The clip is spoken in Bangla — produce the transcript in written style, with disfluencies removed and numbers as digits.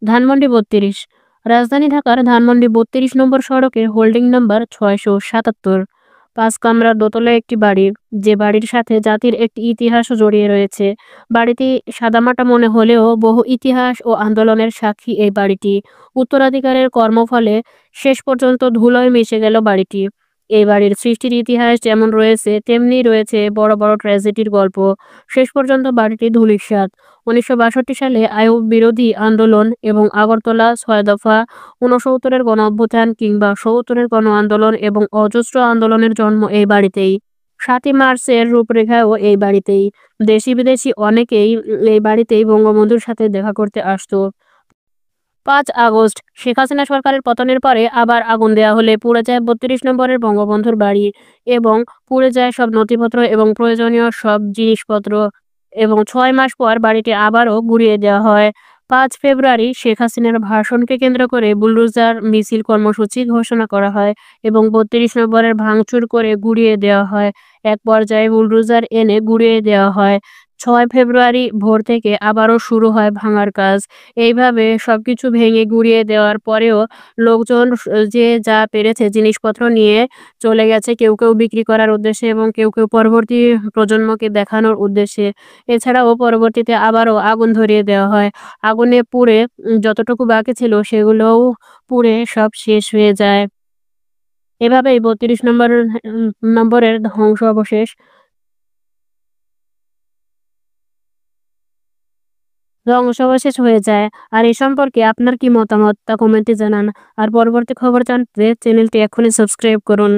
ধানমন্ডি ৩২। রাজধানী ঢাকার ধানমন্ডি ৩২ নম্বর সড়কে হোল্ডিং নাম্বার ৬৭৭। ৫ কামরার দোতলায় একটি বাড়ি, যে বাড়ির সাথে জাতির একটি ইতিহাসও জড়িয়ে রয়েছে। বাড়িটি সাদামাটা মনে হলেও বহু ইতিহাস ও আন্দোলনের সাক্ষী এই বাড়িটি। উত্তরাধিকারের কর্মফলে শেষ পর্যন্ত ধুলোয় মিশে গেল বাড়িটি। এই বাড়ির সৃষ্টির ইতিহাস যেমন রয়েছে তেমনি রয়েছে বড় বড় ট্র্যাজেডির গল্প। শেষ পর্যন্ত বাড়িটি ধূলিসাৎ। ১৯৬২ সালে আইয়ুব বিরোধী আন্দোলন এবং আগরতলা ৬ দফা, ৬৯-এর গণঅভ্যুত্থান কিংবা ৭০-এর গণ আন্দোলন এবং অজস্র আন্দোলনের জন্ম এই বাড়িতেই। ৭ই মার্চের রূপরেখাও এই বাড়িতেই। দেশি বিদেশি অনেকেই এই বাড়িতেই বঙ্গবন্ধুর সাথে দেখা করতে আসতো। ৫ আগস্ট শেখ হাসিনা সরকারের পতনের পরে আবার আগুন দেয়া হলে পুড়ে যায় ৩২ নম্বরের বঙ্গবন্ধুর বাড়ি এবং পুড়ে যায় সব নথিপত্র এবং প্রয়োজনীয় সব জিনিসপত্র এবং ৬ মাস পর বাড়িটি আবারও গুঁড়িয়ে দেওয়া হয়। ৫ ফেব্রুয়ারি শেখ হাসিনার ভাষণকে কেন্দ্র করে বুলডোজার মিছিল কর্মসূচি ঘোষণা করা হয় এবং ৩২ নম্বরের ভাঙচুর করে গুঁড়িয়ে দেওয়া হয়। এক পর্যায়ে বুলডোজার এনে গুঁড়িয়ে দেওয়া হয়। ৬ ফেব্রুয়ারি ভোর থেকে আবারও শুরু হয় ভাঙার কাজ। এইভাবে সবকিছু ভেঙে গুঁড়িয়ে দেওয়ার পরেও লোকজন যে যা পেরেছে জিনিসপত্র নিয়ে চলে গেছে। কেউ, কেউ বিক্রি করার উদ্দেশ্যে এবং কেউ, কেউ পরবর্তী প্রজন্মকে দেখানোর উদ্দেশ্যে। এছাড়াও পরবর্তীতে আবারও আগুন ধরিয়ে দেওয়া হয়। আগুনে পুড়ে যতটুকু বাকি ছিল সেগুলোও পুড়ে সব শেষ হয়ে যায়। এভাবেই ৩২ নম্বরের ধ্বংসাবশেষ হয়ে যায়। আর এ সম্পর্কে আপনার কি মতামত তা কমেন্টে জানান। আর পরবর্তী খবর জানতে চ্যানেলটি এখনই সাবস্ক্রাইব করুন।